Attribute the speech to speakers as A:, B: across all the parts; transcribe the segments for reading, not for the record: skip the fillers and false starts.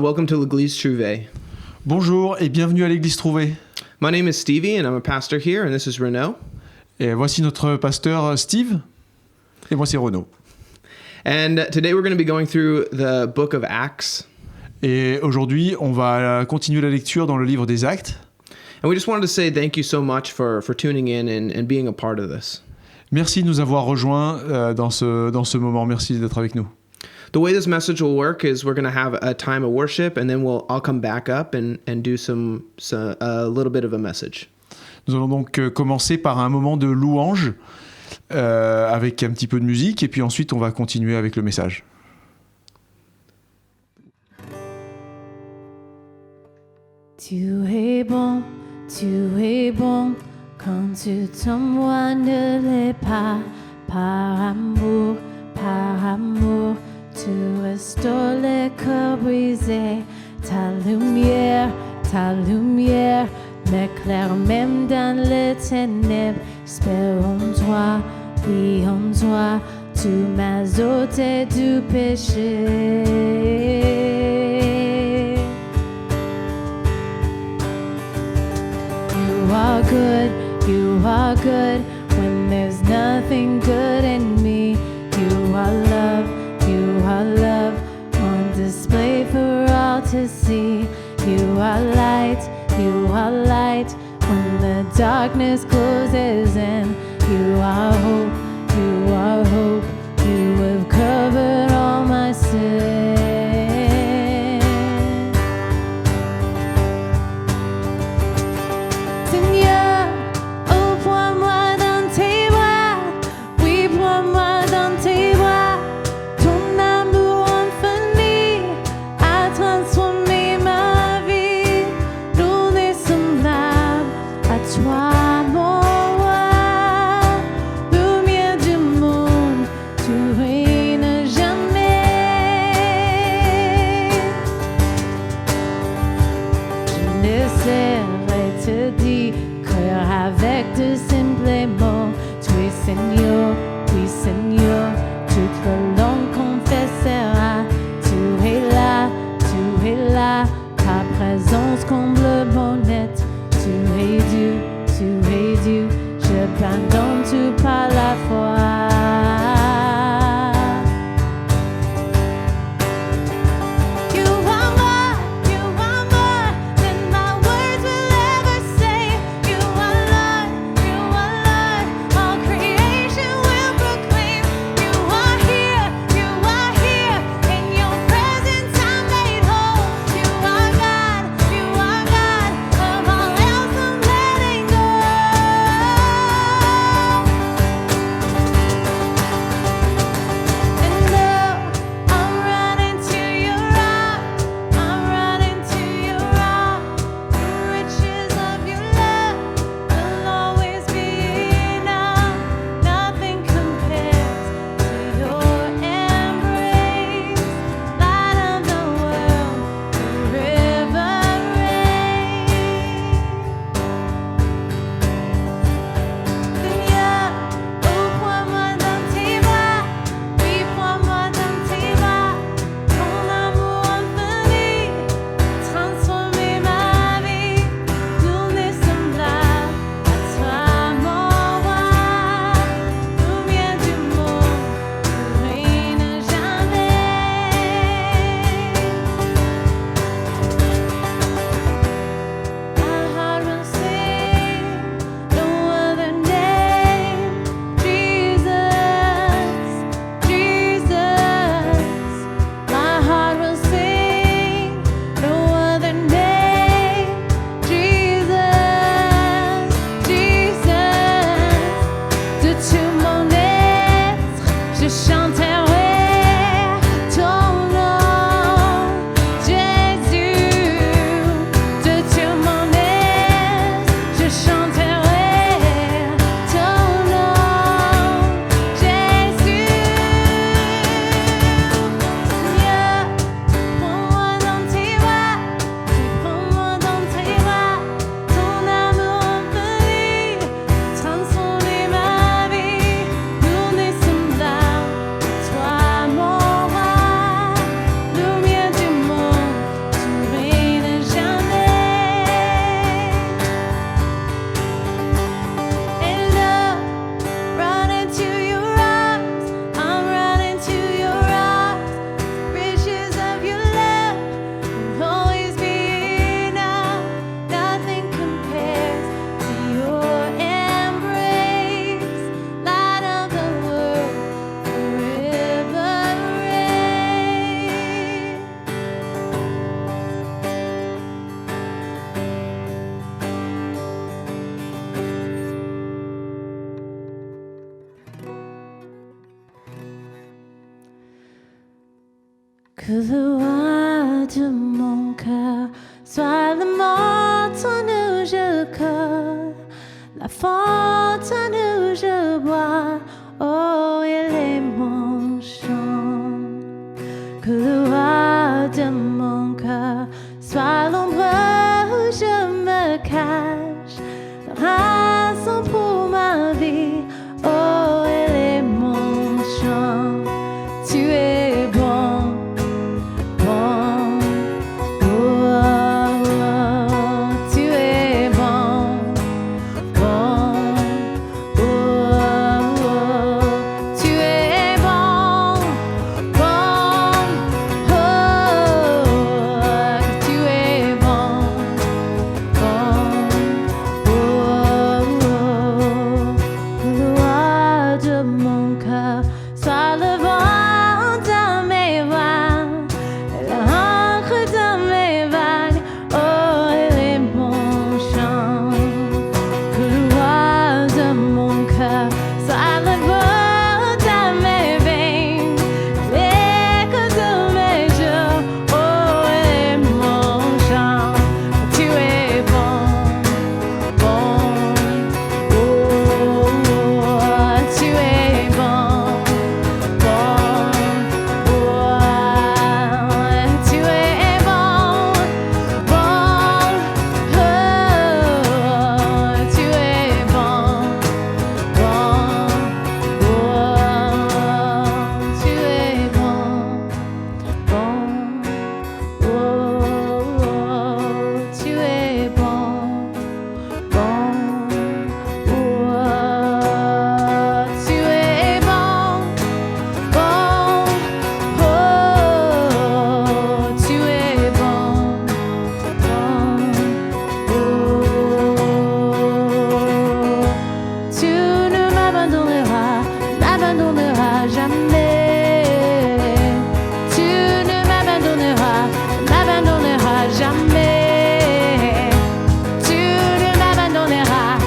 A: welcome to l'Église Trouvé.
B: Bonjour et bienvenue à l'église Trouvé.
A: My name is Stevie and I'm a pastor here, and this is Renaud.
B: Et voici notre pasteur Steve. Et moi c'est Renaud.
A: And today we're going to be going through the book of Acts.
B: Et aujourd'hui, on va continuer la lecture dans le livre des Actes.
A: And we just wanted to say thank you so much for tuning in and being a part of this.
B: Merci de nous avoir rejoints dans ce moment. Merci d'être avec nous.
A: The way this message will work is we're going to have a time of worship, and then I'll come back up and do a little bit of a message.
B: Nous allons donc commencer par un moment de louange avec un petit peu de musique, et puis ensuite on va continuer avec le message.
C: Tu es bon, quand tu tombes ne l'est pas, par amour, tu restaures les cœurs brisés, ta lumière m'éclaire même dans les ténèbres. J'espère en toi, oui en toi, tu m'as ôté du péché. You are good when there's nothing good in me. You are love on display for all to see. You are light when the darkness closes in. You are hope, you have covered all my sin. Seigneur, ouvre-moi Que le roi de mon cœur soit le montagne où je cours, la fontaine où je bois, oh, il est mon chant. Que le roi de mon cœur soit l'ombre où je me cache, la raison pour ma vie, oh, il est mon chant. Tu es bon, bon, oh, oh, oh. Tu es bon, bon, oh, oh, oh. Tu es bon, bon, oh, oh, oh. Tu es bon, bon, oh, oh, oh. Que le roi de mon cœur soit le vent dans mes vagues, l'encre dans mes vagues, oh, il est mon chant. Que le roi de mon cœur soit le vent dans mes veines, l'écho de mes jours, oh, il est mon chant. Tu es bon, bon, oh, oh, oh. Tu es bon, bon, oh, tu es bon, bon, oh, tu es bon, bon, oh, tu es bon, bon, oh, tu es bon, bon, oh, tu es bon, bon, oh, tu es bon, bon, oh. Tu ne m'abandonneras jamais. Tu ne m'abandonneras jamais. Tu ne m'abandonneras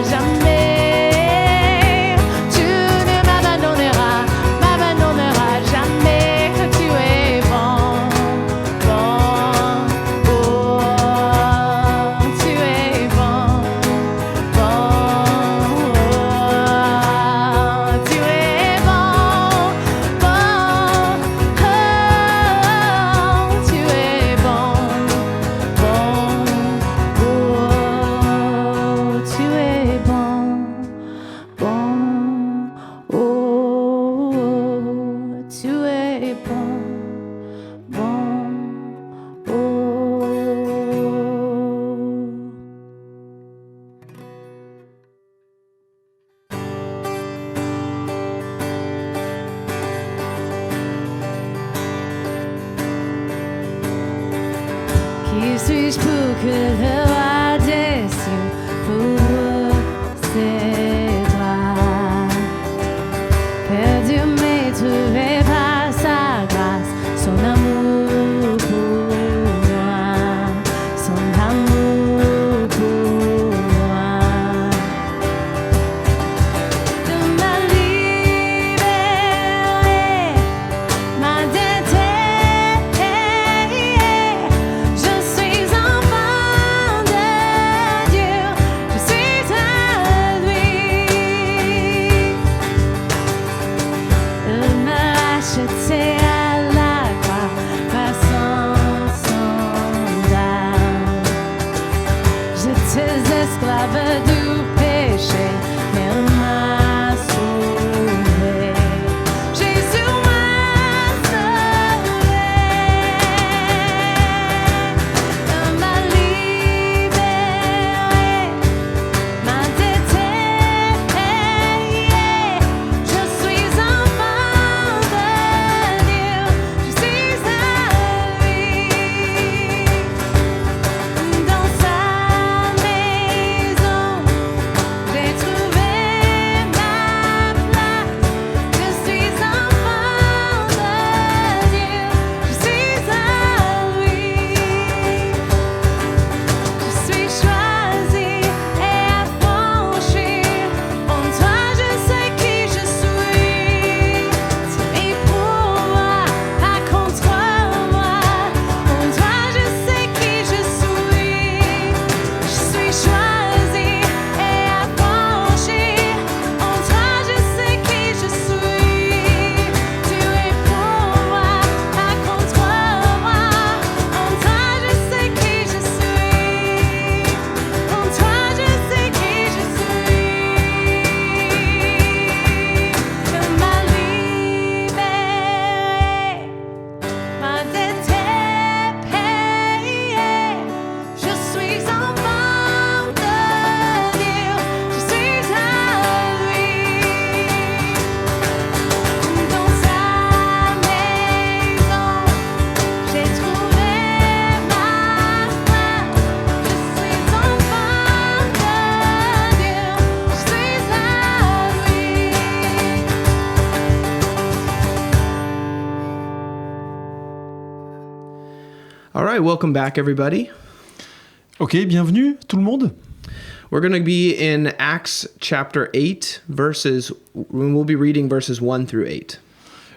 C: jamais. Tu ne m'abandonneras jamais. Que tu es bon, bon, oh, tu es bon, bon, oh, tu es bon, bon, oh, tu es bon, bon, oh, tu es bon, bon, oh, tu es bon, bon, oh. Qui suis-je pour que le roi des cieux vous sépare? Perdu mais trouvé par sa grâce, son amour pour moi, son amour pour moi. De ma libérer, m'a déterré. Je suis enfant de Dieu, je suis à lui. Il m'a acheté à la croix par son âme. J'étais esclave du péché, mais il m'a sauvé. Jésus m'a sauvé. Il m'a libéré, m'a déterré. Je suis enfant de
A: All right, welcome back, everybody.
B: Ok, bienvenue tout le monde.
A: We're going to be in Acts chapter 8, we'll be reading verses 1 through 8.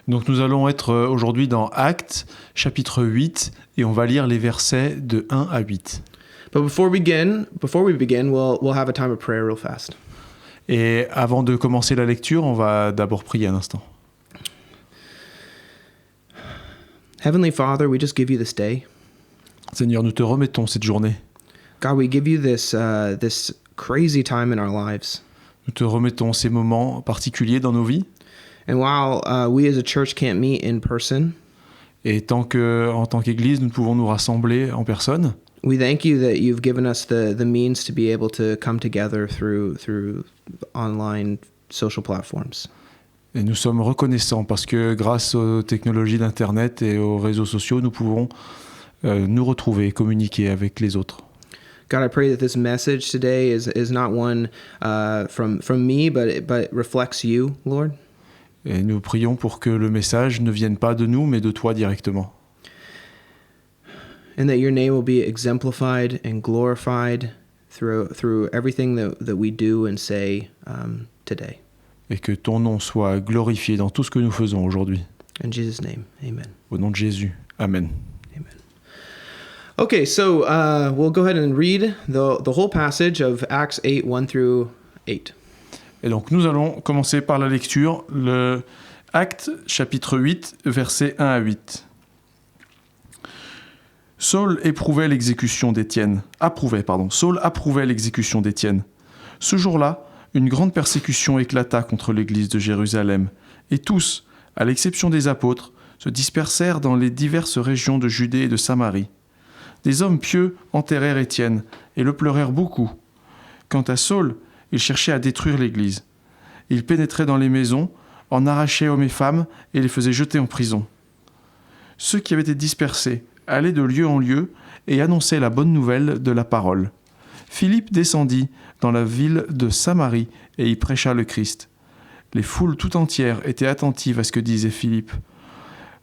B: Donc nous allons être aujourd'hui dans Actes, chapitre 8, et on va lire les versets de 1 à 8.
A: But before we begin, we'll have a time of prayer real fast.
B: Et avant de commencer la lecture, on va d'abord prier un instant.
A: Heavenly Father, we just give you this day.
B: Seigneur, nous te remettons cette journée.
A: God, we give you this crazy time in our lives.
B: Nous te remettons ces moments particuliers dans nos vies.
A: And while we as a church can't meet in person,
B: Et en tant qu'Église, nous pouvons nous rassembler en personne.
A: we thank you that you've given us the means to be able to come together through online social platforms.
B: Et nous sommes reconnaissants parce que grâce aux technologies d'Internet et aux réseaux sociaux, nous pouvons nous retrouver et communiquer avec les autres.
A: God, I pray that this message today is not one from me, but it reflects you, Lord.
B: Et nous prions pour que le message ne vienne pas de nous, mais de toi directement.
A: And that your name will be exemplified and glorified through everything that we do and say today.
B: Et que ton nom soit glorifié dans tout ce que nous faisons aujourd'hui.
A: In Jesus' name, amen.
B: Au nom de Jésus. Amen.
A: Amen. Okay, so we'll go ahead and read the whole passage of Acts 8, 1 through 8.
B: Et donc nous allons commencer par la lecture, le Actes chapitre 8, versets 1 à 8. Saul approuvait l'exécution d'Étienne. Ce jour-là, une grande persécution éclata contre l'église de Jérusalem, et tous, à l'exception des apôtres, se dispersèrent dans les diverses régions de Judée et de Samarie. Des hommes pieux enterrèrent Étienne et le pleurèrent beaucoup. Quant à Saul, il cherchait à détruire l'église. Il pénétrait dans les maisons, en arrachait hommes et femmes et les faisait jeter en prison. Ceux qui avaient été dispersés allaient de lieu en lieu et annonçaient la bonne nouvelle de la parole. Philippe descendit dans la ville de Samarie et y prêcha le Christ. Les foules tout entières étaient attentives à ce que disait Philippe,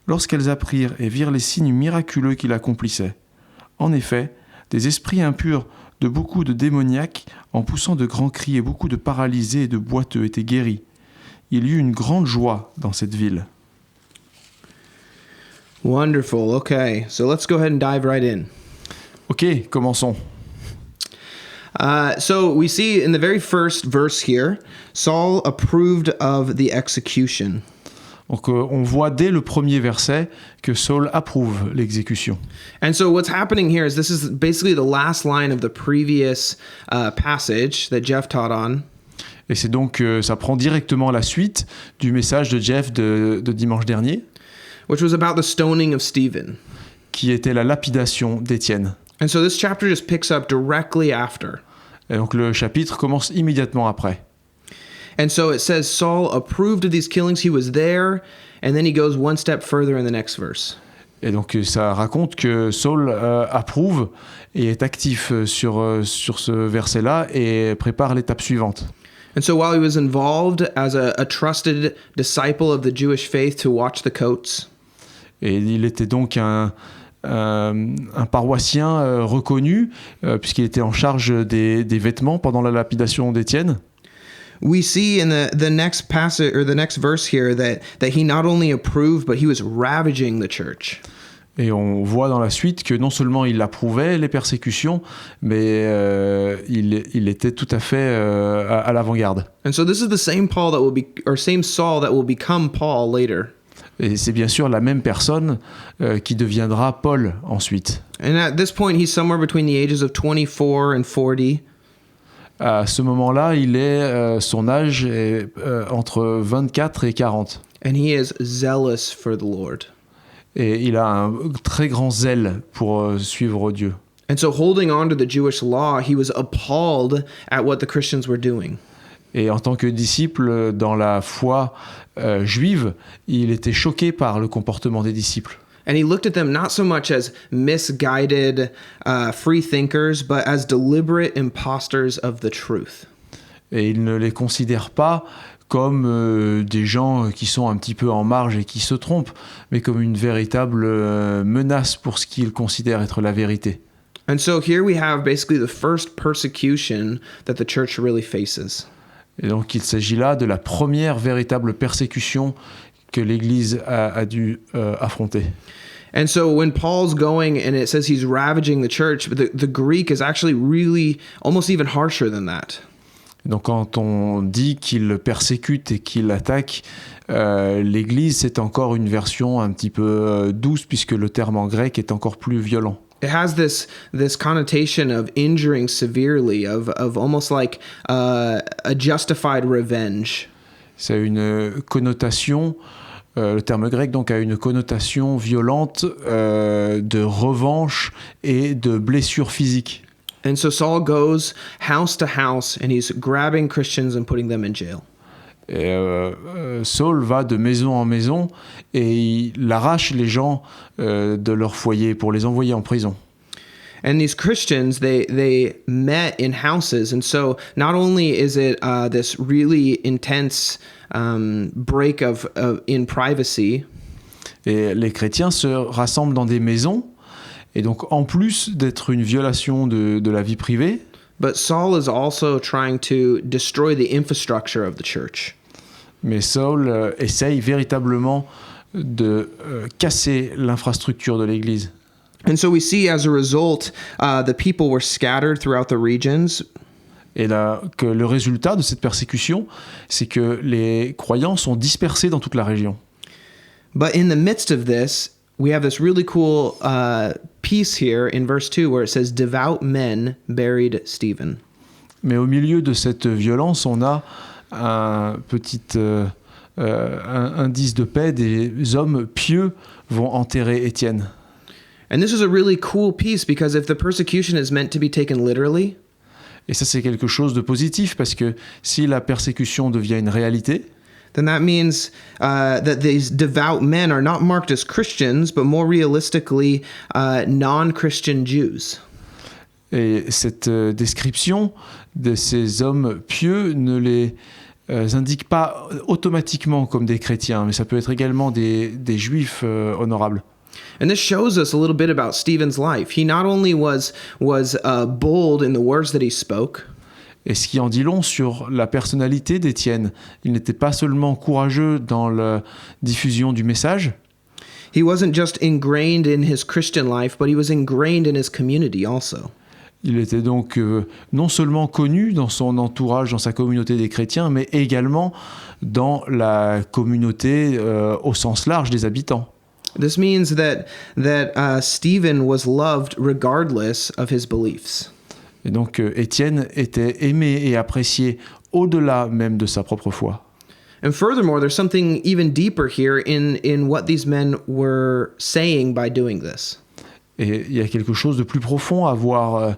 B: lorsqu'elles apprirent et virent les signes miraculeux qu'il accomplissait. En effet, des esprits impurs de beaucoup de démoniaques, en poussant de grands cris, et beaucoup de paralysés et de boiteux étaient guéris. Il y eut une grande joie dans cette ville.
A: Wonderful. Okay, so let's go ahead and dive right in.
B: Ok, commençons.
A: So we see in the very first verse here, Saul approved of the execution.
B: Donc on voit dès le premier verset que Saul approuve l'exécution.
A: And so what's happening here is this is basically the last line of the previous passage that Jeff taught on.
B: Et c'est donc, ça prend directement la suite du message de Jeff de dimanche dernier,
A: Which was about the stoning of Stephen.
B: qui était la lapidation d'Étienne.
A: And so this chapter just picks up directly after.
B: Et donc le chapitre commence immédiatement après.
A: And so it says Saul approved of these killings. He was there. And then he goes one step further in the next verse.
B: Et donc ça raconte que Saul approuve et est actif sur ce verset-là et prépare l'étape suivante.
A: And so while he was involved as a trusted disciple of the Jewish faith to watch the coats,
B: Et il était donc un paroissien reconnu, puisqu'il était en charge des vêtements pendant la lapidation d'Étienne.
A: we see in the next passage or the next verse here that he not only approved, but he was ravaging the church.
B: Et on voit dans la suite que non seulement il approuvait les persécutions, mais il était tout à fait à l'avant-garde.
A: And so this is the same Paul that will be, or same Saul that will become Paul later.
B: Et c'est bien sûr la même personne qui deviendra Paul ensuite.
A: And at this point, he's somewhere between the ages of 24 and 40.
B: À ce moment-là, son âge est entre 24 et 40.
A: And he is zealous for the Lord.
B: Et il a un très grand zèle pour suivre Dieu.
A: And so holding on to the Jewish law, he was appalled at what the Christians were doing.
B: Et en tant que disciple dans la foi juive, il était choqué par le comportement des disciples.
A: And he looked at them not so much as misguided free thinkers, but as deliberate imposters of the truth.
B: Et il ne les considère pas comme des gens qui sont un petit peu en marge et qui se trompent, mais comme une véritable menace pour ce qu'ils considèrent être la vérité.
A: And so here we have basically the first persecution that the church really faces.
B: Et donc il s'agit là de la première véritable persécution que l'Église a dû affronter.
A: And so when Paul's going and it says he's ravaging the church, but the Greek is actually really almost even harsher than that.
B: Donc quand on dit qu'il persécute et qu'il attaque l'Église, c'est encore une version un petit peu douce puisque le terme en grec est encore plus violent.
A: It has this connotation of injuring severely, of almost like a justified revenge.
B: C'est une connotation, le terme grec donc a une connotation violente de revanche et de blessure physique.
A: And so Saul goes house to house and he's grabbing Christians and putting them in jail.
B: Et Saul va de maison en maison et il arrache les gens de leur foyer pour les envoyer en prison.
A: And these Christians, they met in houses. And so not only is it this really intense break of in privacy,
B: Et les chrétiens se rassemblent dans des maisons. Et donc, en plus d'être une violation de la vie privée,
A: but Saul is also trying to destroy the infrastructure of the church.
B: mais Saul essaye véritablement de casser l'infrastructure de l'Église.
A: And so we see as a result, the people were scattered throughout the regions.
B: Et là, que le résultat de cette persécution, c'est que les croyants sont dispersés dans toute la région.
A: But in the midst of this, we have this really cool piece here in verse 2 where it says, devout men buried Stephen.
B: Mais au milieu de cette violence, on a un petit indice de paix. Des hommes pieux vont enterrer Étienne.
A: And this is a really cool piece because if the persecution is meant to be taken literally,
B: Et ça, c'est quelque chose de positif parce que si la persécution devient une réalité,
A: then that means that these devout men are not marked as Christians, but more realistically, non-Christian Jews.
B: et cette description de ces hommes pieux ne les indique pas automatiquement comme des chrétiens, mais ça peut être également des juifs honorables.
A: And this shows us a little bit about Stephen's life. He not only was bold in the words that he spoke,
B: Et ce qui en dit long sur la personnalité d'Étienne. Il n'était pas seulement courageux dans la diffusion du message,
A: he wasn't just ingrained in his Christian life, but he was ingrained in his community also.
B: il était donc non seulement connu dans son entourage, dans sa communauté des chrétiens, mais également dans la communauté au sens large des habitants.
A: This means that Stephen was loved regardless of his beliefs.
B: Et donc Étienne était aimé et apprécié au-delà même de sa propre foi.
A: And furthermore, there's something even deeper here in what these men were saying by doing this.
B: Et il y a quelque chose de plus profond à voir,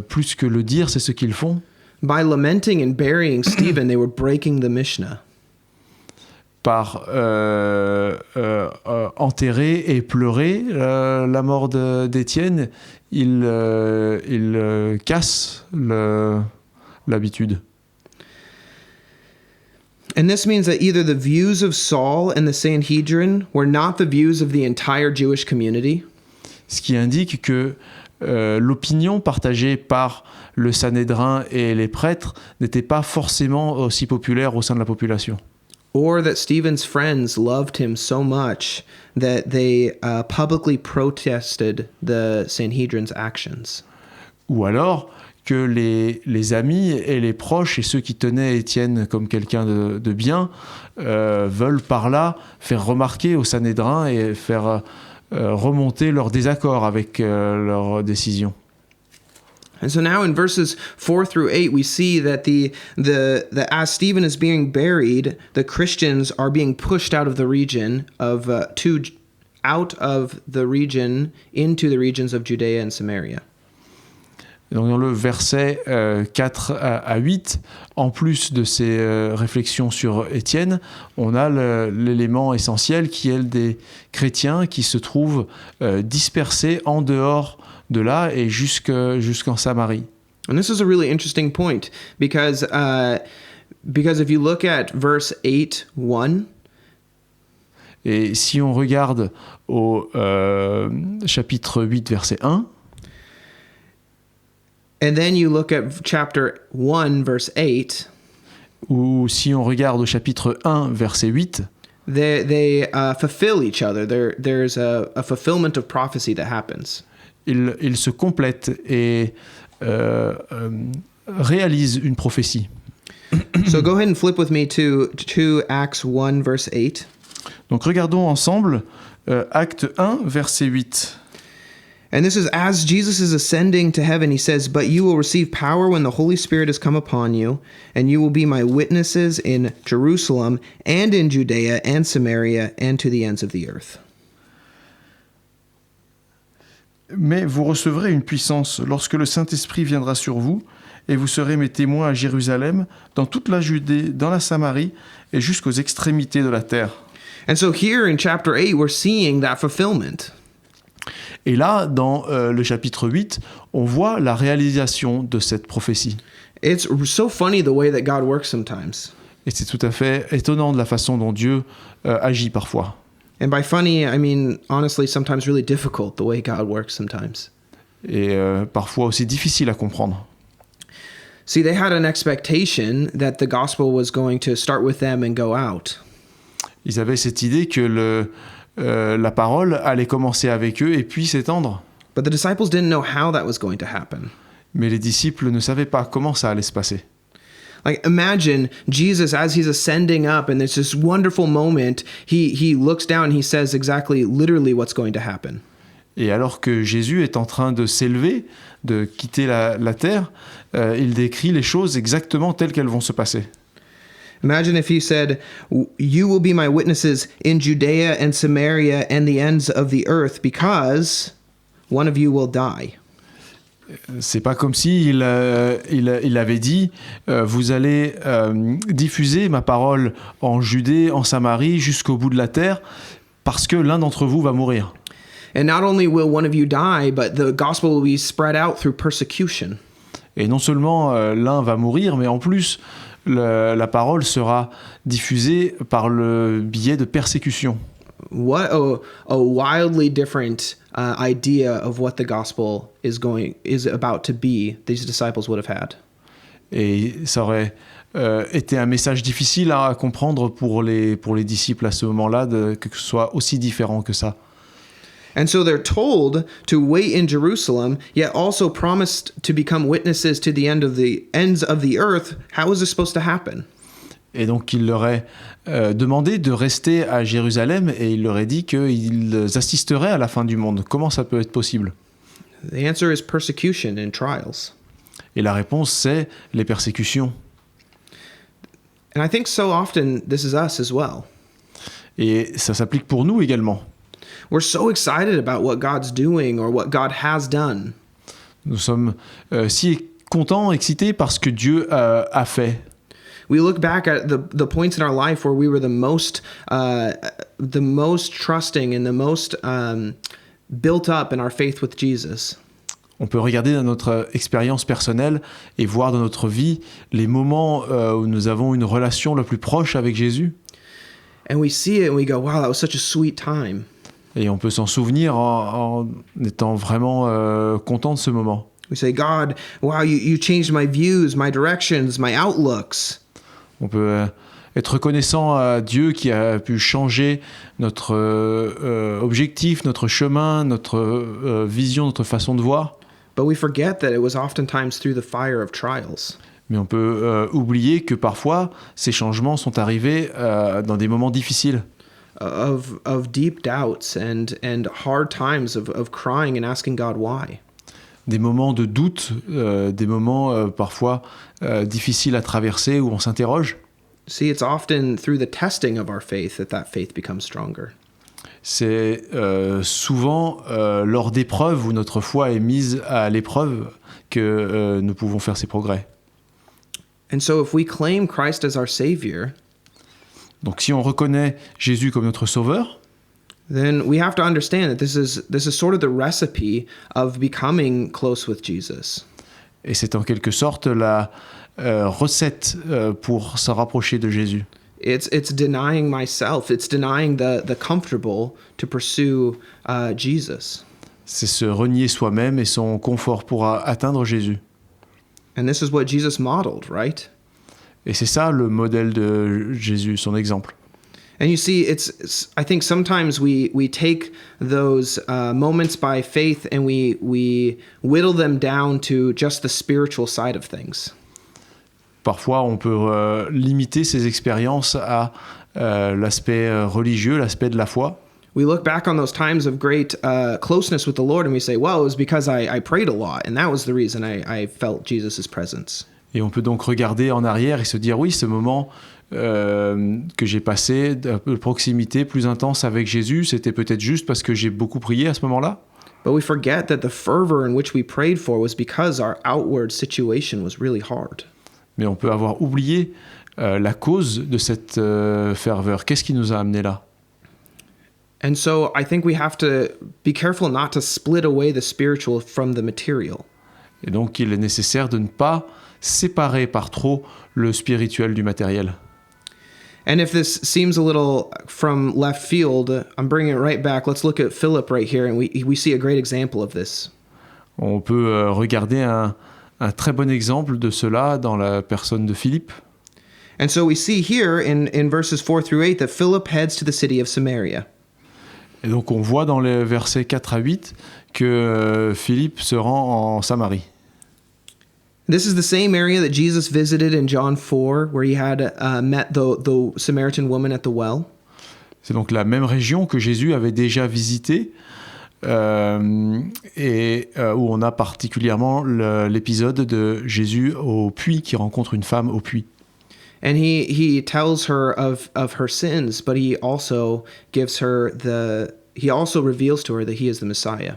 B: plus que le dire, c'est ce qu'ils font.
A: By lamenting and burying Stephen, they were breaking the Mishnah.
B: Par enterrer et pleurer la mort d'Étienne, il casse l'habitude.
A: And this means that either the views of Saul and the Sanhedrin were not the views of the entire Jewish community,
B: Ce qui indique que l'opinion partagée par le Sanhédrin et les prêtres n'était pas forcément aussi populaire au sein de la population.
A: or that Stephen's friends loved him so much that they publicly protested the Sanhedrin's actions.
B: Ou alors que les amis et les proches et ceux qui tenaient Étienne comme quelqu'un de bien veulent par là faire remarquer au Sanhédrin et faire remonter leur désaccord avec leur décision.
A: And so now in verses 4 through 8, we see that as Stephen is being buried, the Christians are being pushed out of the region out of the region into the regions of Judea and Samaria.
B: Donc dans le verset 4 à 8, en plus de ces réflexions sur Étienne, on a l'élément essentiel qui est des chrétiens qui se trouvent dispersés en dehors de là et jusqu'en Samarie.
A: And this is a really interesting point because Because if you look at verse 8:1,
B: Et si on regarde au chapitre 8, verset 1,
A: and then you look at chapter 1, verse 8,
B: ou si on regarde au chapitre 1, verset 8,
A: they fulfill each other. There's a fulfillment of prophecy that happens.
B: ils se complètent et réalisent une prophétie.
A: So go ahead and flip with me to Acts 1, verse 8.
B: Donc regardons ensemble Acte 1, verset 8.
A: And this is as Jesus is ascending to heaven, he says, "But you will receive power when the Holy Spirit has come upon you, and you will be my witnesses in Jerusalem and in Judea and Samaria and to the ends of the earth."
B: Mais vous recevrez une puissance lorsque le Saint-Esprit viendra sur vous, et vous serez mes témoins à Jérusalem, dans toute la Judée, dans la Samarie, et jusqu'aux extrémités de la terre.
A: And so here in chapter 8, we're seeing that fulfillment.
B: Et là, dans le chapitre 8, on voit la réalisation de cette prophétie.
A: It's so funny the way that God works sometimes.
B: Et c'est tout à fait étonnant de la façon dont Dieu agit parfois.
A: And by funny, I mean, honestly, sometimes really difficult the way God works sometimes.
B: Et parfois aussi difficile à comprendre.
A: See, they had an expectation that the gospel was going to start with them and go out.
B: Ils avaient cette idée que la parole allait commencer avec eux et puis s'étendre.
A: But the disciples didn't know how that was going to happen.
B: Mais les disciples ne savaient pas comment ça allait se passer.
A: Like, imagine Jesus as he's ascending up, and there's this wonderful moment. He looks down, he says exactly, literally what's going to happen.
B: Et alors que Jésus est en train de s'élever, de quitter la terre, il décrit les choses exactement telles qu'elles vont se passer.
A: Imagine if he said, "You will be my witnesses in Judea and Samaria and the ends of the earth, because one of you will die."
B: C'est pas comme si il avait dit vous allez diffuser ma parole en Judée, en Samarie, jusqu'au bout de la terre, parce que l'un d'entre vous va mourir.
A: And not only will one of you die, but the gospel will be spread out through persecution.
B: Et non seulement l'un va mourir, mais en plus la parole sera diffusée par le biais de persécution.
A: What a wildly different idea of what the gospel is about to be these disciples would have had.
B: Et ça aurait été un message difficile à comprendre pour les disciples à ce moment-là, que ce soit aussi différent que ça.
A: And so they're told to wait in Jerusalem, yet also promised to become witnesses to the ends of the earth. How is this supposed to happen?
B: Et donc il leur est demandé de rester à Jérusalem et il leur est dit qu'ils assisteraient à la fin du monde. Comment ça peut être possible?
A: The answer is persecution and trials.
B: Et la réponse, c'est les persécutions.
A: And I think so often this is us as well.
B: Et ça s'applique pour nous également.
A: We're so excited about what God's doing or what God has done.
B: Nous sommes si contents, excités par ce que Dieu a fait.
A: We look back at the points in our life where we were the most trusting and the most built up in our faith with Jesus.
B: On peut regarder dans notre expérience personnelle et voir dans notre vie les moments où nous avons une relation la plus proche avec Jésus.
A: And we see it and we go, wow, that was such a sweet time.
B: Et on peut s'en souvenir en étant vraiment content de ce moment.
A: We say, God, wow, you changed my views, my directions, my outlooks.
B: On peut être reconnaissant à Dieu qui a pu changer notre objectif, notre chemin, notre vision, notre façon de voir.
A: But we forget that it was oftentimes through the fire of trials.
B: Mais on peut oublier que parfois, ces changements sont arrivés dans des moments difficiles.
A: Of deep doubts and hard times of crying and asking God why.
B: Des moments de doute, des moments parfois difficiles à traverser où on s'interroge.
A: See, it's often through the testing of our faith that faith becomes stronger.
B: C'est souvent lors d'épreuves où notre foi est mise à l'épreuve que nous pouvons faire ces progrès.
A: And so if we claim Christ as our Savior,
B: donc si on reconnaît Jésus comme notre sauveur,
A: then we have to understand that this is sort of the recipe of becoming close with Jesus.
B: Et c'est en quelque sorte la recette pour se rapprocher de Jésus.
A: It's denying myself. It's denying the comfortable to pursue Jesus.
B: C'est se renier soi-même et son confort pour atteindre Jésus.
A: And this is what Jesus modeled, right?
B: Et c'est ça le modèle de Jésus, son exemple.
A: And you see, I think sometimes we take those moments by faith and we whittle them down to just the spiritual side of things.
B: Parfois, on peut limiter ces expériences à l'aspect religieux, l'aspect de la foi.
A: We look back on those times of great closeness with the Lord and we say, well, it was because I prayed a lot and that was the reason I felt Jesus' presence.
B: Et on peut donc regarder en arrière et se dire, oui, ce moment que j'ai passé de proximité plus intense avec Jésus, c'était peut-être juste parce que j'ai beaucoup prié à ce moment-là.
A: But we forget that the fervor in which we prayed for was because our outward situation was really hard.
B: Mais on peut avoir oublié la cause de cette ferveur. Qu'est-ce qui nous a amenés là?
A: And so I think we have to be careful not to split away the spiritual from the material.
B: Et donc il est nécessaire de ne pas séparer par trop le spirituel du matériel.
A: And if this seems a little from left field, I'm bringing it right back. Let's look at Philip right here, and we see a great example of this.
B: On peut regarder un très bon exemple de cela dans la personne de Philippe.
A: And so we see here in verses 4 through 8 that Philip heads to the city of Samaria.
B: Et donc on voit dans les versets 4 à 8 que Philippe se rend en Samarie.
A: This is the same area that Jesus visited in John 4, where he had met the Samaritan woman at the well.
B: C'est donc la même région que Jésus avait déjà visitée et où on a particulièrement l'épisode de Jésus au puits qui rencontre une femme au puits.
A: And he tells her of her sins, but he also reveals to her that he is the Messiah.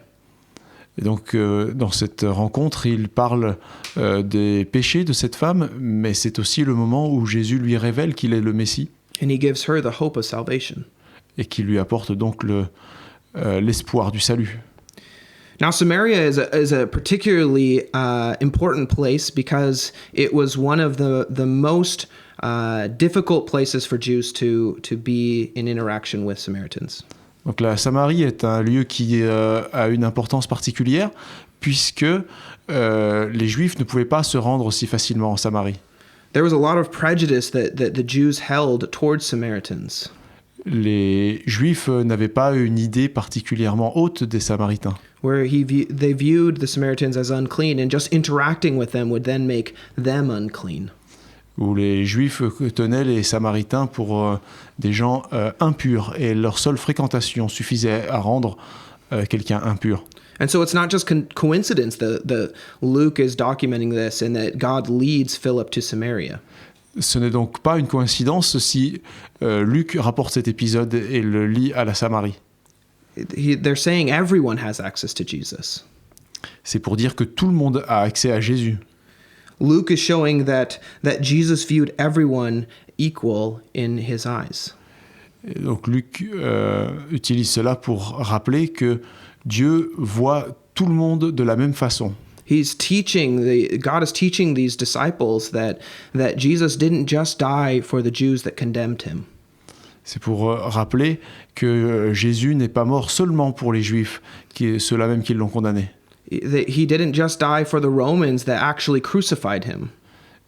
B: Et donc, dans cette rencontre, il parle des péchés de cette femme, mais c'est aussi le moment où Jésus lui révèle qu'il est le Messie.
A: And he gives her the hope of salvation.
B: Et qui lui apporte donc l'espoir du salut.
A: Now, Samaria is a particularly important place because it was one of the most difficult places for Jews to be in interaction with Samaritans.
B: Donc la Samarie est un lieu qui a une importance particulière puisque les Juifs ne pouvaient pas se rendre aussi facilement en Samarie.
A: There was a lot of prejudice that the Jews held towards Samaritans.
B: Les Juifs n'avaient pas une idée particulièrement haute des Samaritains.
A: Where they viewed the Samaritans as unclean, and just interacting with them would then make them unclean.
B: Où les Juifs tenaient les Samaritains pour des gens impurs, et leur seule fréquentation suffisait à rendre quelqu'un impur.
A: And so it's not just coincidence that Luke is documenting this and that God leads Philip to Samaria.
B: Ce n'est donc pas une coïncidence si Luc rapporte cet épisode et le lie à la Samarie.
A: They're saying everyone has access to Jesus.
B: C'est pour dire que tout le monde a accès à Jésus.
A: Luke is showing that Jesus viewed everyone equal in his eyes.
B: Et donc Luc utilise cela pour rappeler que Dieu voit tout le monde de la même façon.
A: God is teaching these disciples that Jesus didn't just die for the Jews that condemned him.
B: C'est pour rappeler que Jésus n'est pas mort seulement pour les Juifs, ceux-là même qui l'ont condamné.
A: He didn't just die for the Romans that actually crucified him.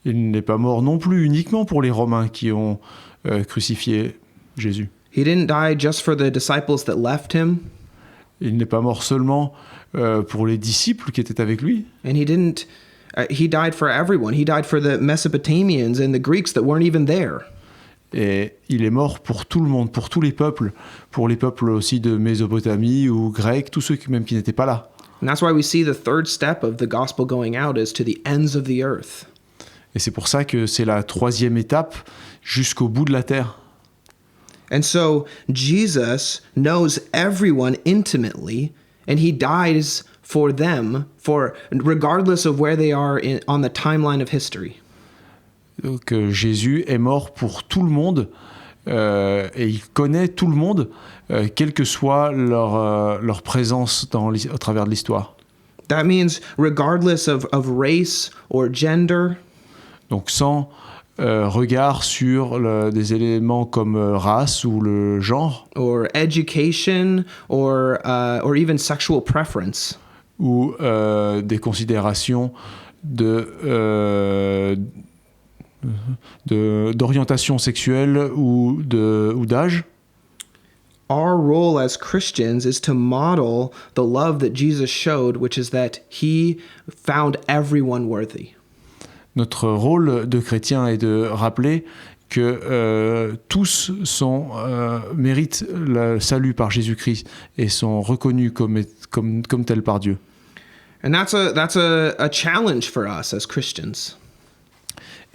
B: Il n'est pas mort non plus uniquement pour les Romains qui ont crucifié Jésus.
A: He didn't die just for the disciples that left him.
B: Il n'est pas mort seulement pour les disciples qui étaient avec lui.
A: And he died for everyone. He died for the Mesopotamians and the Greeks that weren't even there.
B: Et il est mort pour tout le monde, pour tous les peuples, pour les peuples aussi de Mésopotamie ou grecs, tous ceux même qui n'étaient pas là.
A: And that's why we see the third step of the gospel going out is to the ends of the earth.
B: Et c'est pour ça que c'est la troisième étape jusqu'au bout de la terre.
A: And so Jesus knows everyone intimately, and he dies for them, regardless of where they are on the timeline of history.
B: Donc Jésus est mort pour tout le monde et il connaît tout le monde, quelle que soit leur présence au travers de l'histoire.
A: That means regardless of race or gender.
B: Donc sans regard sur des éléments comme race ou le genre,
A: or education or even sexual preference.
B: ou des considérations d'orientation sexuelle ou d'âge.
A: Our role as Christians is to model the love that Jesus showed, which is that he found everyone worthy.
B: Notre rôle de chrétien est de rappeler que tous méritent le salut par Jésus-Christ et sont reconnus comme tels par Dieu.
A: And that's a challenge for us as Christians.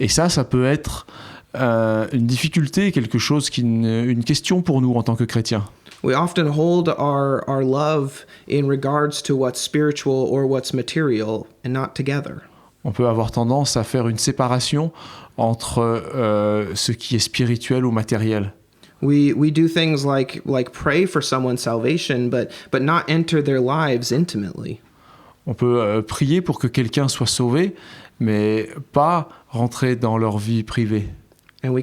B: Et ça peut être une difficulté, quelque chose une question pour nous en tant que chrétiens.
A: We often hold our love in regards to what's spiritual or what's material and not together.
B: On peut avoir tendance à faire une séparation entre ce qui est spirituel ou matériel.
A: We do things like pray for someone's salvation, but not enter their lives intimately.
B: On peut prier pour que quelqu'un soit sauvé, mais pas rentrer dans leur vie privée.
A: And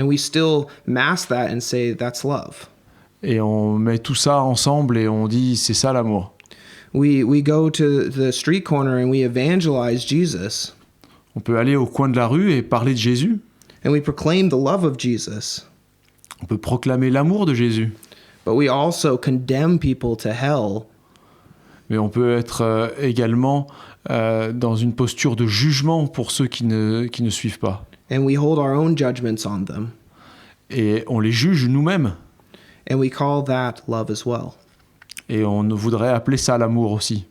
A: we still mask that and say that's love.
B: Et on met tout ça ensemble et on dit c'est ça l'amour.
A: We go to the street corner and we evangelize Jesus.
B: On peut aller au coin de la rue et parler de Jésus.
A: And we proclaim the love of Jesus.
B: On peut proclamer l'amour de Jésus.
A: But we also condemn people to hell.
B: Mais on peut être également dans une posture de jugement pour ceux qui ne suivent pas.
A: And we hold our own judgments on them.
B: Et on les juge nous-mêmes.
A: And we call that love as well.
B: Et on voudrait appeler ça l'amour aussi.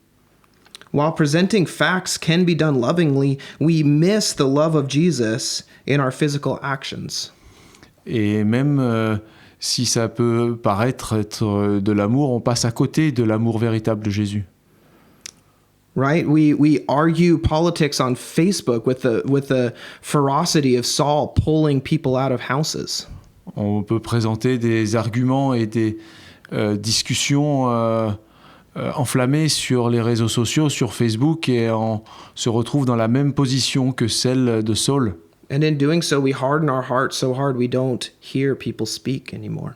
A: While presenting facts can be done lovingly, we miss the love of Jesus in our physical actions.
B: Et même si ça peut paraître être de l'amour, on passe à côté de l'amour véritable de Jésus.
A: Right? We argue politics on Facebook with the ferocity of Saul pulling people out of houses.
B: On peut présenter des arguments et des discussions enflammées sur les réseaux sociaux, sur Facebook, et on se retrouve dans la même position que celle de Saul.
A: And in doing so, we harden our hearts so hard we don't hear people speak anymore.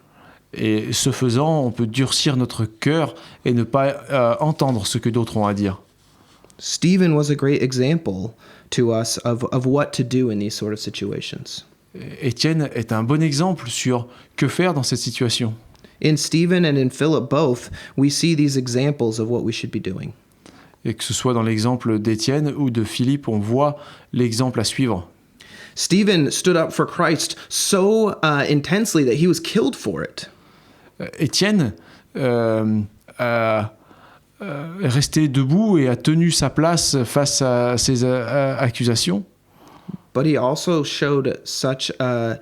B: Et ce faisant, on peut durcir notre cœur et ne pas entendre ce que d'autres ont à dire.
A: Stephen was a great example to us of what to do in these sort of situations.
B: Étienne est un bon exemple sur que faire dans cette situation.
A: In Stephen and in Philip both, we see these examples of what we should be doing.
B: Et que ce soit dans l'exemple d'Étienne ou de Philippe, on voit l'exemple à suivre.
A: Stephen stood up for Christ so intensely that he was killed for it.
B: Étienne est resté debout et a tenu sa place face à ces accusations.
A: But he also showed such a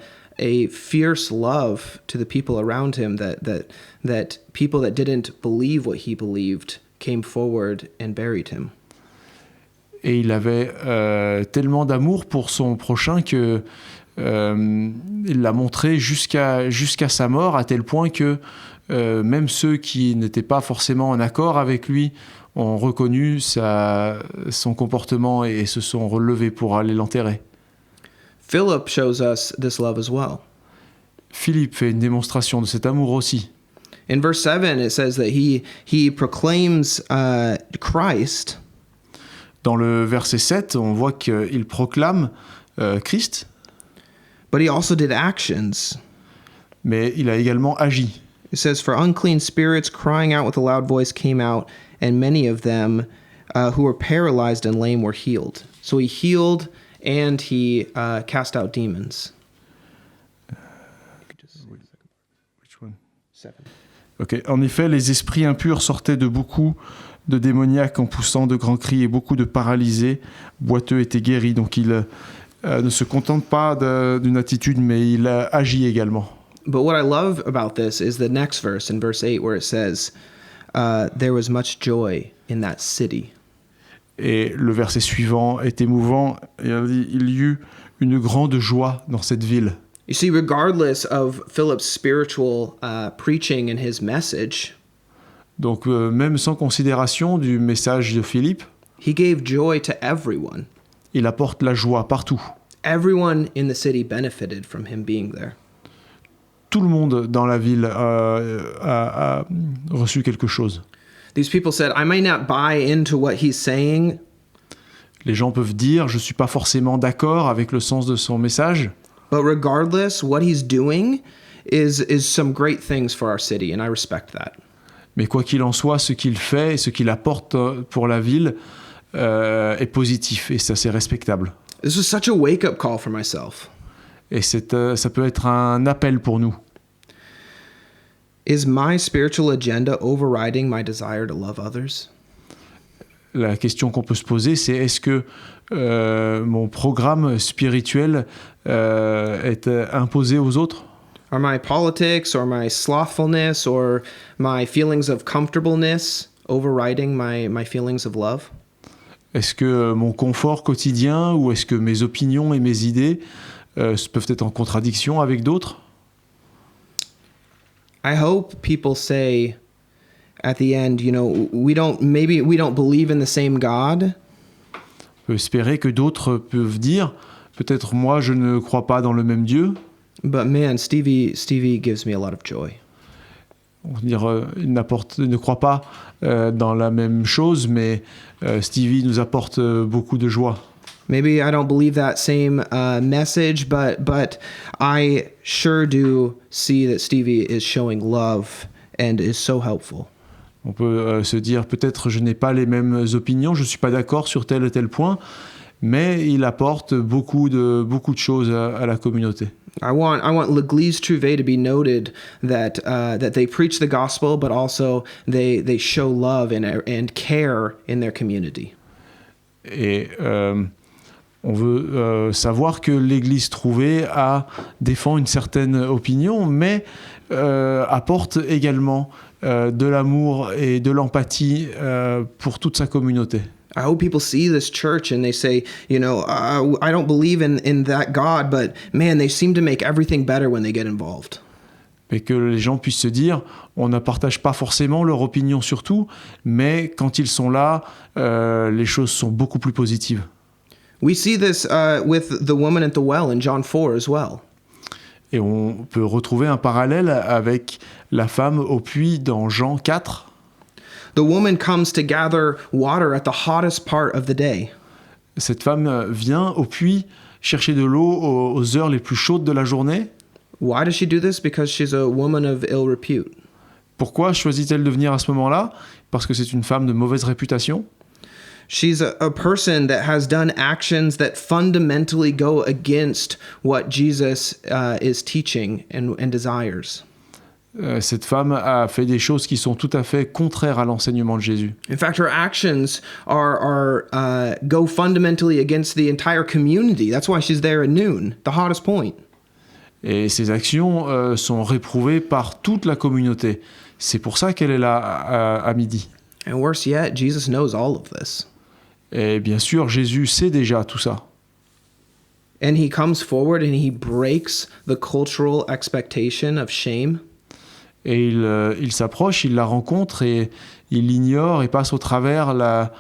A: fierce love to the people around him that people that didn't believe what he believed came forward and buried him.
B: Et il avait tellement d'amour pour son prochain que il l'a montré jusqu'à sa mort, à tel point que même ceux qui n'étaient pas forcément en accord avec lui ont reconnu son comportement et se sont relevés pour aller l'enterrer.
A: Philip shows us this love as well.
B: Philippe fait une démonstration de cet amour aussi.
A: In verse 7, it says that he proclaims Christ.
B: Dans le verset 7, on voit qu'il proclame Christ.
A: But he also did actions.
B: Mais il a également agi.
A: It says, "For unclean spirits crying out with a loud voice came out, and many of them who were paralyzed and lame were healed." So he healed and he cast out demons.
B: Which one?
A: 7.
B: Okay. En effet, les esprits impurs sortaient de beaucoup de démoniaques en poussant de grands cris, et beaucoup de paralysés, boiteux étaient guéris. Donc il ne se contente pas d'une attitude, mais il agit également.
A: But what I love about this is the next verse, in verse 8, where it says, there was much joy in that city.
B: Et le verset suivant est émouvant. Il dit, il y eut une grande joie dans cette ville.
A: You see, regardless of Philip's spiritual preaching and his message,
B: Donc même sans considération du message de Philippe,
A: he gave joy to everyone.
B: il apporte la joie partout.
A: everyone in the city benefited from him being there.
B: Tout le monde dans la ville a reçu quelque chose.
A: These people said, I may not buy into what he's saying,
B: Les gens peuvent dire, je ne suis pas forcément d'accord avec le sens de son message,
A: but regardless, what he's doing is some great things for our city, and I respect that.
B: mais quoi qu'il en soit, ce qu'il fait et ce qu'il apporte pour la ville est positif, et ça c'est respectable.
A: This was such a wake-up call for myself.
B: Et ça peut être un appel pour nous.
A: Is my spiritual agenda overriding my desire to love others?
B: La question qu'on peut se poser, c'est est-ce que mon programme spirituel est imposé aux autres ?
A: Are my politics or my slothfulness or my feelings of comfortableness overriding my feelings of love?
B: Est-ce que mon confort quotidien ou est-ce que mes opinions et mes idées peuvent être en contradiction avec d'autres ?
A: I hope people say at the end, we don't believe in the same God,
B: On peut espérer que d'autres peuvent dire, peut-être moi je ne crois pas dans le même Dieu.
A: but man, Stevie gives me a lot of joy.
B: On va dire, il ne croit pas dans la même chose, mais Stevie nous apporte beaucoup de joie.
A: Maybe I don't believe that same message, but I sure do see that Stevie is showing love and is so helpful.
B: On peut se dire, peut-être je n'ai pas les mêmes opinions, je ne suis pas d'accord sur tel et tel point, mais il apporte beaucoup de choses à la communauté.
A: I want l'Église Trouvé to be noted that they preach the gospel, but also they show love and care in their community.
B: Et on veut savoir que l'Église Trouvée défend une certaine opinion, mais apporte également de l'amour et de l'empathie pour toute sa communauté.
A: I hope people see this church and they say, I don't believe in that God, but man, they seem to make everything better when they get involved.
B: Et que les gens puissent se dire, on ne partage pas forcément leur opinion sur tout, mais quand ils sont là, les choses sont beaucoup plus positives.
A: We see this with the woman at the well in John 4 as well.
B: Et on peut retrouver un parallèle avec la femme au puits dans Jean 4.
A: The woman comes to gather water at the hottest part of the day.
B: Cette femme vient au puits chercher de l'eau aux heures les plus chaudes de la journée.
A: Why does she do this? Because she's a woman of ill repute.
B: Pourquoi choisit-elle de venir à ce moment-là ? Parce que c'est une femme de mauvaise réputation.
A: She's a person that has done actions that fundamentally go against what Jesus is teaching and desires.
B: Cette femme a fait des choses qui sont tout à fait contraires à l'enseignement de Jésus.
A: In fact, her actions go fundamentally against the entire community. That's why she's there at noon, the hottest point.
B: Et ses actions sont réprouvées par toute la communauté. C'est pour ça qu'elle est là à midi.
A: And worse yet, Jesus knows all of this.
B: Et bien sûr, Jésus sait déjà tout ça.
A: And he comes forward and he breaks the cultural expectation of shame.
B: Et il s'approche, il la rencontre et il l'ignore et passe au travers la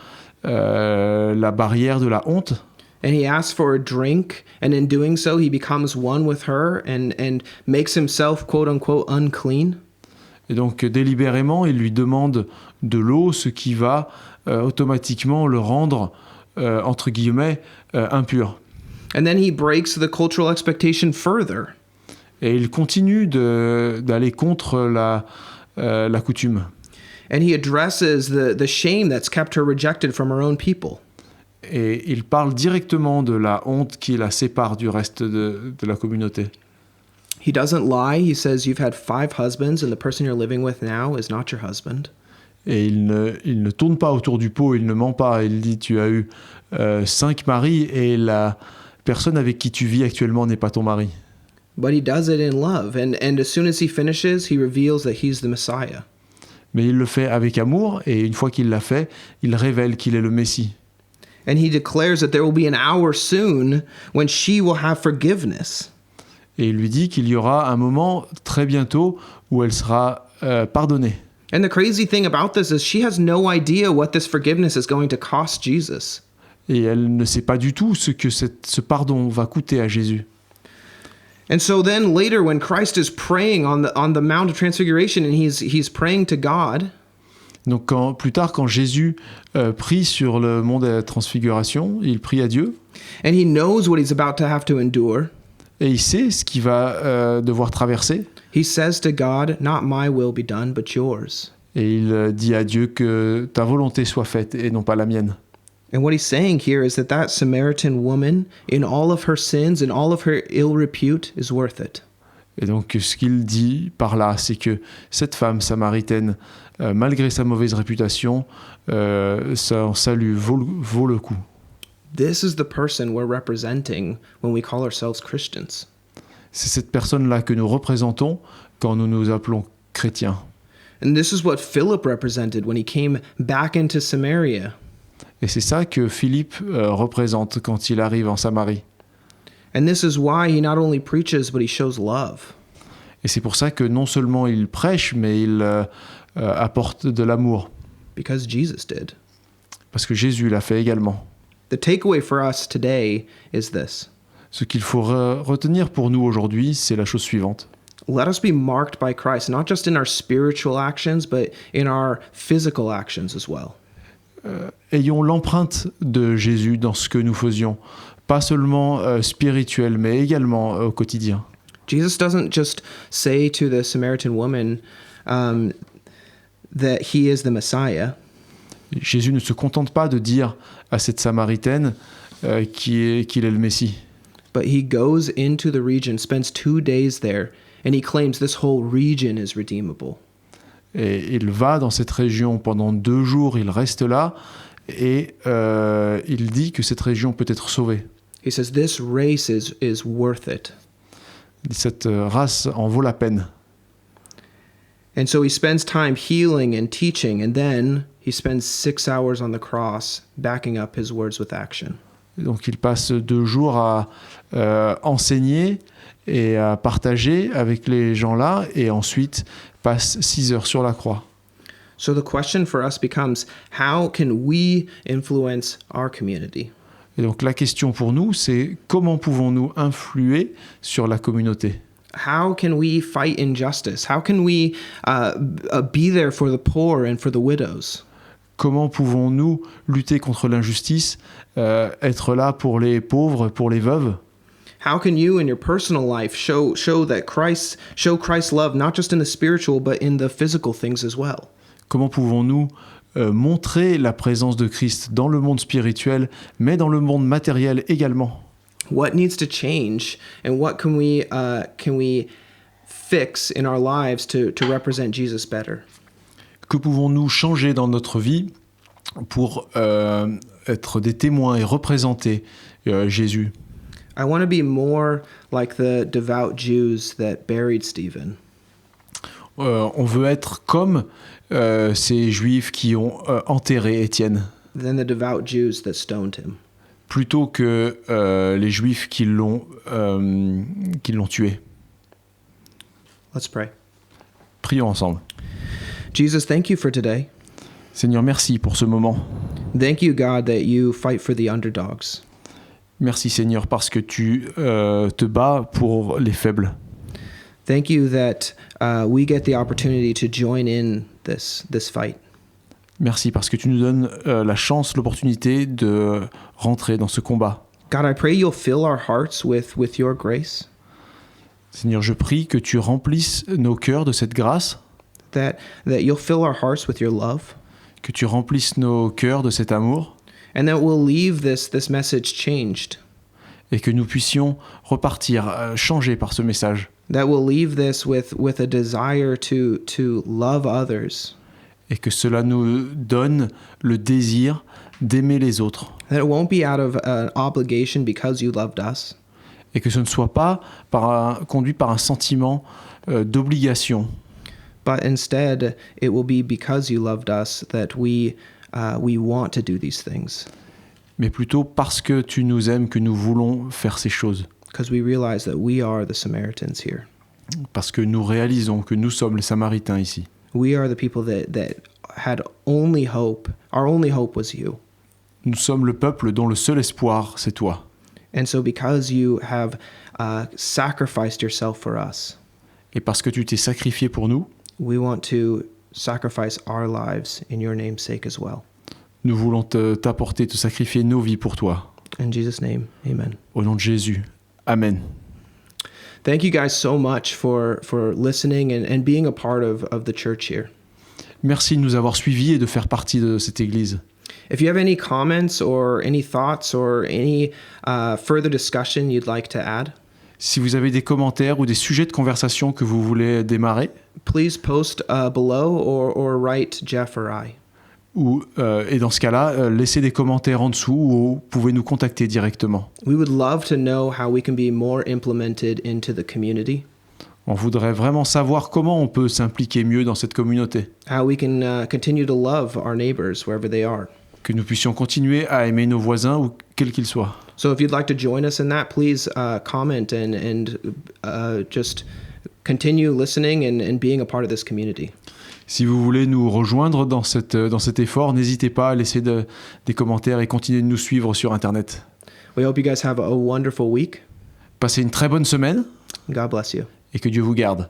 B: barrière de la honte.
A: And he asks for a drink, and in doing so, he becomes one with her and makes himself, quote unquote, unclean.
B: Et donc, délibérément, il lui demande de l'eau, ce qui va automatiquement le rendre, entre guillemets, impur.
A: And then he breaks the cultural expectation further.
B: Et il continue d'aller contre la coutume.
A: And he addresses the shame that's kept her rejected from her own people.
B: Et il parle directement de la honte qui la sépare du reste de la communauté.
A: He doesn't lie. He says, you've had 5 husbands, and the person you're living with now is not your husband.
B: Et il ne tourne pas autour du pot, il ne ment pas. Il dit, tu as eu 5 maris et la personne avec qui tu vis actuellement n'est pas ton mari.
A: But he does it in love, and as soon as he finishes, he reveals that he's the Messiah.
B: Mais il le fait avec amour, et une fois qu'il l'a fait, il révèle qu'il est le Messie.
A: And he declares that there will be an hour soon when she will have forgiveness.
B: Et il lui dit qu'il y aura un moment très bientôt où elle sera pardonnée.
A: And the crazy thing about this is she has no idea what this forgiveness is going to cost Jesus.
B: Et elle ne sait pas du tout ce que ce pardon va coûter à Jésus.
A: And so then later when Christ is praying on the Mount of Transfiguration and he's praying to God,
B: Donc plus tard, quand Jésus prie sur le mont de la Transfiguration, il prie à Dieu
A: and he knows what he's about to have to endure,
B: et il sait ce qu'il va devoir traverser.
A: he says to God, "Not my will be done, but yours."
B: Et il dit à Dieu que ta volonté soit faite et non pas la mienne.
A: And what he's saying here is that Samaritan woman, in all of her sins and all of her ill repute, is worth it.
B: Et donc ce qu'il dit par là, c'est que cette femme samaritaine, malgré sa mauvaise réputation, son salut vaut le coup.
A: This is the person we're representing when we call ourselves Christians.
B: C'est cette personne-là que nous représentons quand nous nous appelons chrétiens.
A: And this is what Philip represented when he came back into Samaria.
B: Et c'est ça que Philippe représente quand il arrive en Samarie.
A: And this is why he not only preaches, but he shows love.
B: Et c'est pour ça que non seulement il prêche, mais il apporte de l'amour.
A: Because Jesus did.
B: Parce que Jésus l'a fait également.
A: The takeaway for us today is this.
B: Ce qu'il faut retenir pour nous aujourd'hui, c'est la chose suivante.
A: Let us be marked by Christ, not just in our spiritual actions, but in our physical actions as well.
B: Ayons l'empreinte de Jésus dans ce que nous faisions, pas seulement spirituel, mais également au quotidien.
A: Jesus doesn't just say to the Samaritan woman that he is the Messiah.
B: Jésus ne se contente pas de dire à cette Samaritaine qu'il est le Messie.
A: But he goes into the region, spends 2 days there, and he claims this whole region is redeemable.
B: Et il va dans cette région pendant 2 jours, il reste là, et il dit que cette région peut être sauvée.
A: He says this race is worth it.
B: Cette race en vaut la peine.
A: And so he spends time healing and teaching, and then he spends 6 hours on the cross, backing up his words with action.
B: Donc il passe 2 jours à enseigner et à partager avec les gens là, et ensuite passe 6 heures sur la croix.
A: So the question for us becomes, how can we influence our community?
B: Et donc la question pour nous, c'est comment pouvons-nous influer sur la communauté ?
A: How can we fight injustice? How can we be there for the poor and for the widows?
B: Comment pouvons-nous lutter contre l'injustice, être là pour les pauvres, pour les veuves ?
A: How can you in your personal life show Christ's love not just in the spiritual but in the physical things as well?
B: Comment pouvons-nous montrer la présence de Christ dans le monde spirituel, mais dans le monde matériel également ?
A: What needs to change, and what can we fix in our lives to represent Jesus better?
B: Que pouvons-nous changer dans notre vie pour être des témoins et représenter Jésus ?
A: I want to be more like the devout Jews that buried Stephen.
B: On veut être comme ces Juifs qui ont enterré Étienne,
A: Than the devout Jews that stoned him.
B: plutôt que les Juifs qui l'ont tué.
A: Let's pray.
B: Prions ensemble.
A: Jesus, thank you for today.
B: Seigneur, merci pour ce moment.
A: Thank you, God, that you fight for the underdogs.
B: Merci Seigneur parce que tu te bats pour les faibles.
A: Thank you that we get the opportunity to join in this fight.
B: Merci parce que tu nous donnes la chance, l'opportunité de rentrer dans ce combat.
A: God, I pray you'll fill our hearts with your grace,
B: Seigneur, je prie que tu remplisses nos cœurs de cette grâce,
A: that you'll fill our hearts with your love,
B: que tu remplisses nos cœurs de cet amour,
A: and that we'll leave this message changed,
B: et que nous puissions repartir, changés par ce message,
A: that we'll leave this with a desire to love others,
B: et que cela nous donne le désir d'aimer les autres,
A: that it won't be out of an obligation because you loved us,
B: et que ce ne soit pas conduit par un sentiment d'obligation,
A: but instead it will be because you loved us that we want to do these things,
B: mais plutôt parce que tu nous aimes que nous voulons faire ces choses,
A: because we realize that we are the Samaritans here.
B: parce que nous réalisons que nous sommes les Samaritains ici.
A: We are the people that had only hope. Our only hope was you.
B: Nous sommes le peuple dont le seul espoir, c'est toi.
A: And so because you have sacrificed yourself for us,
B: Et parce que tu t'es sacrifié pour nous,
A: we want to sacrifice our lives in your name's sake as well.
B: nous voulons t'apporter, te sacrifier nos vies pour toi.
A: In Jesus' name, amen.
B: Au nom de Jésus. Amen.
A: Thank you guys so much for listening and being a part of the church here.
B: Merci de nous avoir suivis et de faire partie de cette église.
A: If you have any comments or any thoughts or any further discussion you'd like to add,
B: Si vous avez des commentaires ou des sujets de conversation que vous voulez démarrer,
A: please post below or write Jeff or I.
B: et dans ce cas-là, laissez des commentaires en dessous ou vous pouvez nous contacter directement.
A: We would love to know how we can be more implemented into the community,
B: On voudrait vraiment savoir comment on peut s'impliquer mieux dans cette communauté,
A: how we can continue to love our neighbors wherever they are.
B: que nous puissions continuer à aimer nos voisins ou quels qu'ils soient.
A: So if you'd like to join us in that, please comment and just continue listening and being a part of this community.
B: Si vous voulez nous rejoindre dans cet effort, n'hésitez pas à laisser des commentaires et continuer de nous suivre sur Internet.
A: We hope you guys have a wonderful week.
B: Passez une très bonne semaine
A: God bless you.
B: et que Dieu vous garde.